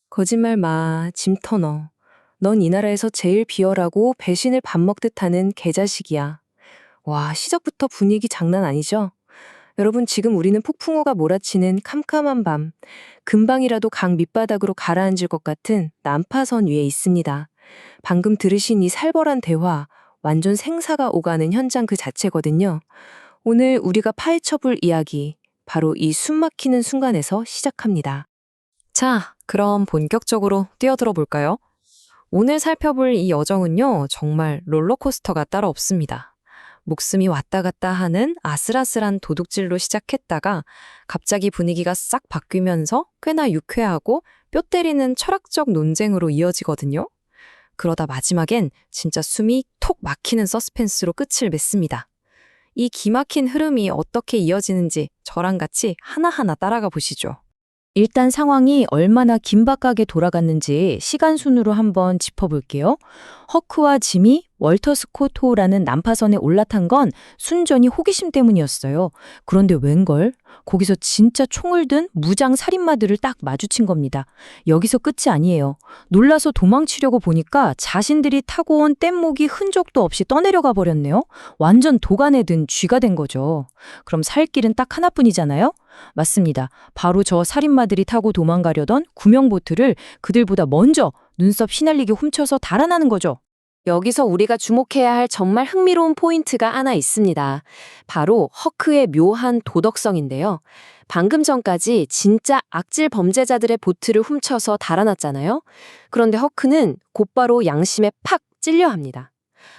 거짓말 마, 짐 터너. 넌 이 나라에서 제일 비열하고 배신을 밥 먹듯 하는 개자식이야. 와, 시작부터 분위기 장난 아니죠? 여러분, 지금 우리는 폭풍우가 몰아치는 캄캄한 밤, 금방이라도 강 밑바닥으로 가라앉을 것 같은 난파선 위에 있습니다. 방금 들으신 이 살벌한 대화, 완전 생사가 오가는 현장 그 자체거든요. 오늘 우리가 파헤쳐 볼 이야기, 바로 이 숨막히는 순간에서 시작합니다. 자, 그럼 본격적으로 뛰어들어 볼까요? 오늘 살펴볼 이 여정은요, 정말 롤러코스터가 따로 없습니다. 목숨이 왔다 갔다 하는 아슬아슬한 도둑질로 시작했다가 갑자기 분위기가 싹 바뀌면서 꽤나 유쾌하고 뼈 때리는 철학적 논쟁으로 이어지거든요. 그러다 마지막엔 진짜 숨이 톡 막히는 서스펜스로 끝을 맺습니다. 이 기막힌 흐름이 어떻게 이어지는지 저랑 같이 하나하나 따라가 보시죠. 일단 상황이 얼마나 긴박하게 돌아갔는지 시간 순으로 한번 짚어볼게요. 허크와 짐이 월터 스콧 호라는 난파선에 올라탄 건 순전히 호기심 때문이었어요. 그런데 웬걸? 거기서 진짜 총을 든 무장 살인마들을 딱 마주친 겁니다. 여기서 끝이 아니에요. 놀라서 도망치려고 보니까 자신들이 타고 온 뗏목이 흔적도 없이 떠내려가 버렸네요. 완전 도간에 든 쥐가 된 거죠. 그럼 살 길은 딱 하나뿐이잖아요? 맞습니다. 바로 저 살인마들이 타고 도망가려던 구명보트를 그들보다 먼저 눈썹 휘날리게 훔쳐서 달아나는 거죠. 여기서 우리가 주목해야 할 정말 흥미로운 포인트가 하나 있습니다. 바로 허크의 묘한 도덕성인데요. 방금 전까지 진짜 악질 범죄자들의 보트를 훔쳐서 달아났잖아요. 그런데 허크는 곧바로 양심에 팍 찔려 합니다.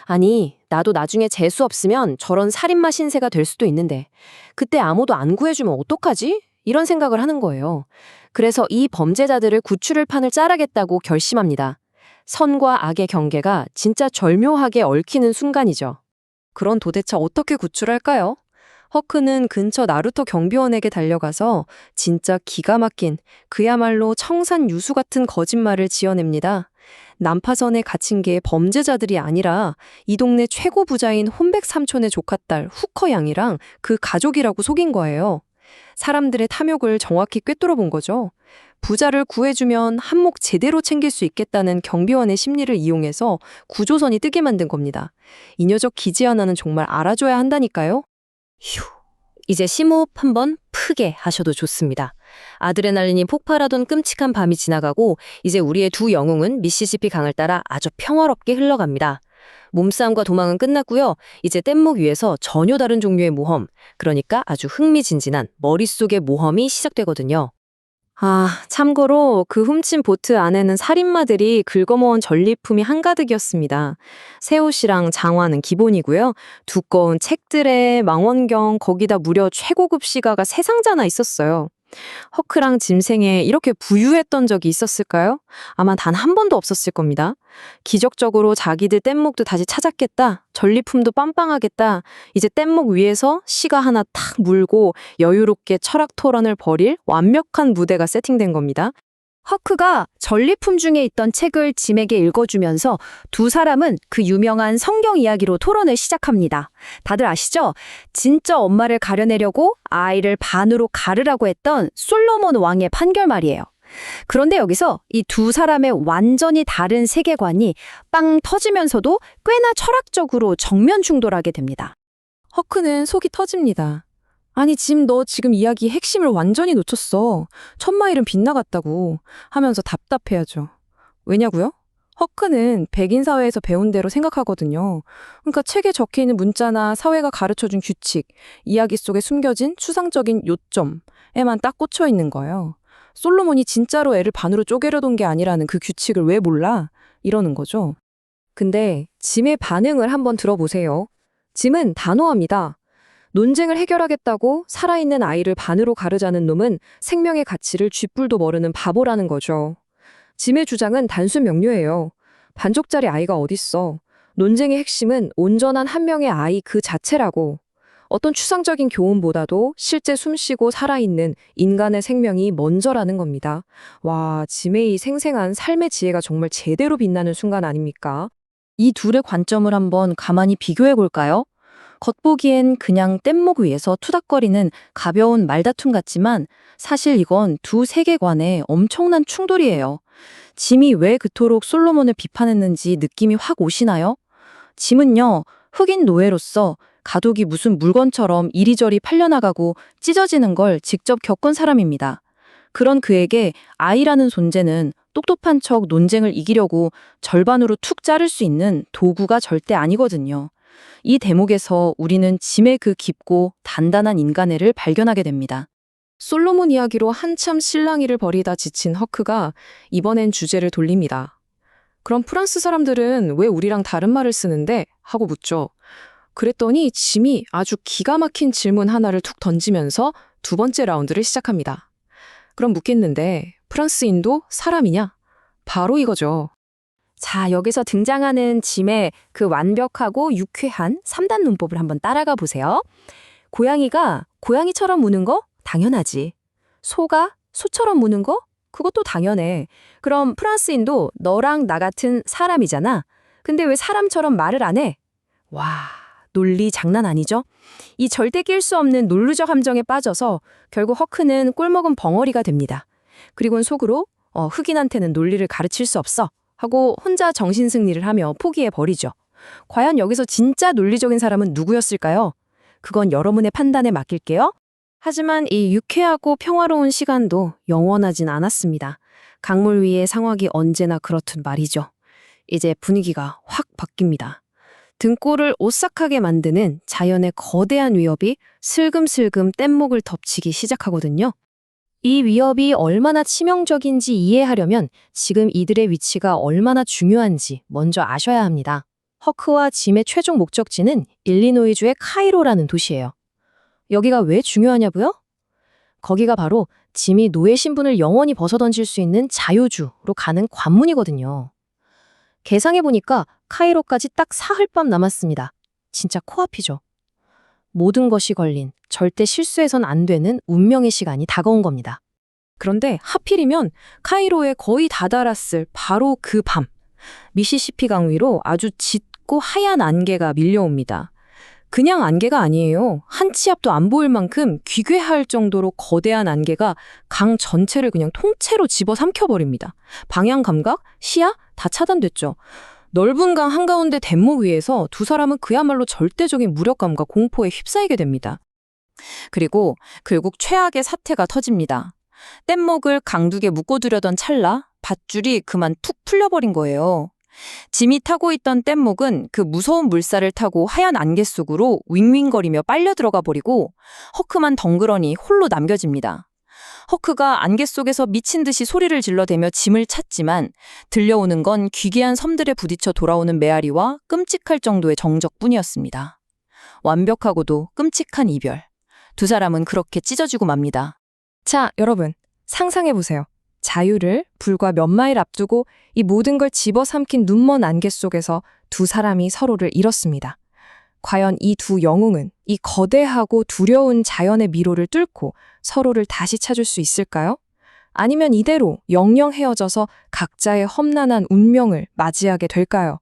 아니, 나도 나중에 재수 없으면 저런 살인마 신세가 될 수도 있는데 그때 아무도 안 구해주면 어떡하지? 이런 생각을 하는 거예요. 그래서 이 범죄자들을 구출할 판을 짜라겠다고 결심합니다. 선과 악의 경계가 진짜 절묘하게 얽히는 순간이죠. 그럼 도대체 어떻게 구출할까요? 허크는 근처 나루토 경비원에게 달려가서 진짜 기가 막힌 그야말로 청산유수 같은 거짓말을 지어냅니다. 난파선에 갇힌 게 범죄자들이 아니라 이 동네 최고 부자인 혼백 삼촌의 조카딸 후커 양이랑 그 가족이라고 속인 거예요. 사람들의 탐욕을 정확히 꿰뚫어 본 거죠. 부자를 구해주면 한몫 제대로 챙길 수 있겠다는 경비원의 심리를 이용해서 구조선이 뜨게 만든 겁니다. 이 녀석 기지 하나는 정말 알아줘야 한다니까요. 휴, 이제 심호흡 한번 크게 하셔도 좋습니다. 아드레날린이 폭발하던 끔찍한 밤이 지나가고 이제 우리의 두 영웅은 미시시피 강을 따라 아주 평화롭게 흘러갑니다. 몸싸움과 도망은 끝났고요. 이제 뗏목 위에서 전혀 다른 종류의 모험, 그러니까 아주 흥미진진한 머릿속의 모험이 시작되거든요. 참고로 그 훔친 보트 안에는 살인마들이 긁어모은 전리품이 한가득이었습니다. 새 옷이랑 장화는 기본이고요. 두꺼운 책들에 망원경, 거기다 무려 최고급 시가가 세 상자나 있었어요. 허크랑 짐승에 이렇게 부유했던 적이 있었을까요? 아마 단 한 번도 없었을 겁니다. 기적적으로 자기들 뗏목도 다시 찾았겠다. 전리품도 빵빵하겠다. 이제 뗏목 위에서 시가 하나 탁 물고 여유롭게 철학 토론을 벌일 완벽한 무대가 세팅된 겁니다. 허크가 전리품 중에 있던 책을 짐에게 읽어주면서 두 사람은 그 유명한 성경 이야기로 토론을 시작합니다. 다들 아시죠? 진짜 엄마를 가려내려고 아이를 반으로 가르라고 했던 솔로몬 왕의 판결 말이에요. 그런데 여기서 이 두 사람의 완전히 다른 세계관이 빵 터지면서도 꽤나 철학적으로 정면 충돌하게 됩니다. 허크는 속이 터집니다. 아니, 짐, 너 지금 이야기 핵심을 완전히 놓쳤어. 천마일은 빗나갔다고 하면서 답답해하죠. 왜냐고요? 허크는 백인 사회에서 배운 대로 생각하거든요. 그러니까 책에 적혀있는 문자나 사회가 가르쳐준 규칙, 이야기 속에 숨겨진 추상적인 요점에만 딱 꽂혀 있는 거예요. 솔로몬이 진짜로 애를 반으로 쪼개려던 게 아니라는 그 규칙을 왜 몰라? 이러는 거죠. 근데 짐의 반응을 한번 들어보세요. 짐은 단호합니다. 논쟁을 해결하겠다고 살아있는 아이를 반으로 가르자는 놈은 생명의 가치를 쥐뿔도 모르는 바보라는 거죠. 짐의 주장은 단순 명료해요. 반쪽짜리 아이가 어딨어. 논쟁의 핵심은 온전한 한 명의 아이 그 자체라고. 어떤 추상적인 교훈보다도 실제 숨쉬고 살아있는 인간의 생명이 먼저라는 겁니다. 와, 짐의 이 생생한 삶의 지혜가 정말 제대로 빛나는 순간 아닙니까? 이 둘의 관점을 한번 가만히 비교해 볼까요? 겉보기엔 그냥 뗏목 위에서 투닥거리는 가벼운 말다툼 같지만 사실 이건 두 세계관의 엄청난 충돌이에요. 짐이 왜 그토록 솔로몬을 비판했는지 느낌이 확 오시나요? 짐은요, 흑인 노예로서 가독이 무슨 물건처럼 이리저리 팔려나가고 찢어지는 걸 직접 겪은 사람입니다. 그런 그에게 아이라는 존재는 똑똑한 척 논쟁을 이기려고 절반으로 툭 자를 수 있는 도구가 절대 아니거든요. 이 대목에서 우리는 짐의 그 깊고 단단한 인간애를 발견하게 됩니다. 솔로몬 이야기로 한참 실랑이를 벌이다 지친 허크가 이번엔 주제를 돌립니다. 그럼 프랑스 사람들은 왜 우리랑 다른 말을 쓰는데? 하고 묻죠. 그랬더니 짐이 아주 기가 막힌 질문 하나를 툭 던지면서 두 번째 라운드를 시작합니다. 그럼 묻겠는데 프랑스인도 사람이냐? 바로 이거죠. 자, 여기서 등장하는 짐의 그 완벽하고 유쾌한 3단 문법을 한번 따라가 보세요. 고양이가 고양이처럼 무는 거? 당연하지. 소가 소처럼 무는 거? 그것도 당연해. 그럼 프랑스인도 너랑 나 같은 사람이잖아. 근데 왜 사람처럼 말을 안 해? 와, 논리 장난 아니죠? 이 절대 낄 수 없는 논리적 함정에 빠져서 결국 허크는 꿀먹은 벙어리가 됩니다. 그리고는 속으로 흑인한테는 논리를 가르칠 수 없어 하고 혼자 정신승리를 하며 포기해버리죠. 과연 여기서 진짜 논리적인 사람은 누구였을까요? 그건 여러분의 판단에 맡길게요. 하지만 이 유쾌하고 평화로운 시간도 영원하진 않았습니다. 강물 위의 상황이 언제나 그렇듯 말이죠. 이제 분위기가 확 바뀝니다. 등골을 오싹하게 만드는 자연의 거대한 위협이 슬금슬금 뗏목을 덮치기 시작하거든요. 이 위협이 얼마나 치명적인지 이해하려면 지금 이들의 위치가 얼마나 중요한지 먼저 아셔야 합니다. 허크와 짐의 최종 목적지는 일리노이주의 카이로라는 도시예요. 여기가 왜 중요하냐고요? 거기가 바로 짐이 노예 신분을 영원히 벗어던질 수 있는 자유주로 가는 관문이거든요. 계상해보니까 카이로까지 딱 사흘밤 남았습니다. 진짜 코앞이죠. 모든 것이 걸린 절대 실수해선 안 되는 운명의 시간이 다가온 겁니다. 그런데 하필이면 카이로에 거의 다다랐을 바로 그 밤, 미시시피 강 위로 아주 짙고 하얀 안개가 밀려옵니다. 그냥 안개가 아니에요. 한 치 앞도 안 보일 만큼 귀괴할 정도로 거대한 안개가 강 전체를 그냥 통째로 집어삼켜버립니다. 방향 감각, 시야 다 차단됐죠. 넓은 강 한가운데 뗏목 위에서 두 사람은 그야말로 절대적인 무력감과 공포에 휩싸이게 됩니다. 그리고 결국 최악의 사태가 터집니다. 뗏목을 강둑에 묶어두려던 찰나 밧줄이 그만 툭 풀려버린 거예요. 짐이 타고 있던 뗏목은 그 무서운 물살을 타고 하얀 안개 속으로 윙윙거리며 빨려 들어가 버리고 허크만 덩그러니 홀로 남겨집니다. 허크가 안개 속에서 미친 듯이 소리를 질러대며 짐을 찾지만 들려오는 건 기괴한 섬들에 부딪혀 돌아오는 메아리와 끔찍할 정도의 정적뿐이었습니다. 완벽하고도 끔찍한 이별. 두 사람은 그렇게 찢어지고 맙니다. 자, 여러분, 상상해보세요. 자유를 불과 몇 마일 앞두고 이 모든 걸 집어삼킨 눈먼 안개 속에서 두 사람이 서로를 잃었습니다. 과연 이 두 영웅은 이 거대하고 두려운 자연의 미로를 뚫고 서로를 다시 찾을 수 있을까요? 아니면 이대로 영영 헤어져서 각자의 험난한 운명을 맞이하게 될까요?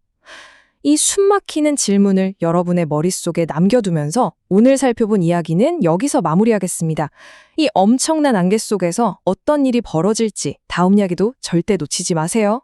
이 숨막히는 질문을 여러분의 머릿속에 남겨두면서 오늘 살펴본 이야기는 여기서 마무리하겠습니다. 이 엄청난 안개 속에서 어떤 일이 벌어질지 다음 이야기도 절대 놓치지 마세요.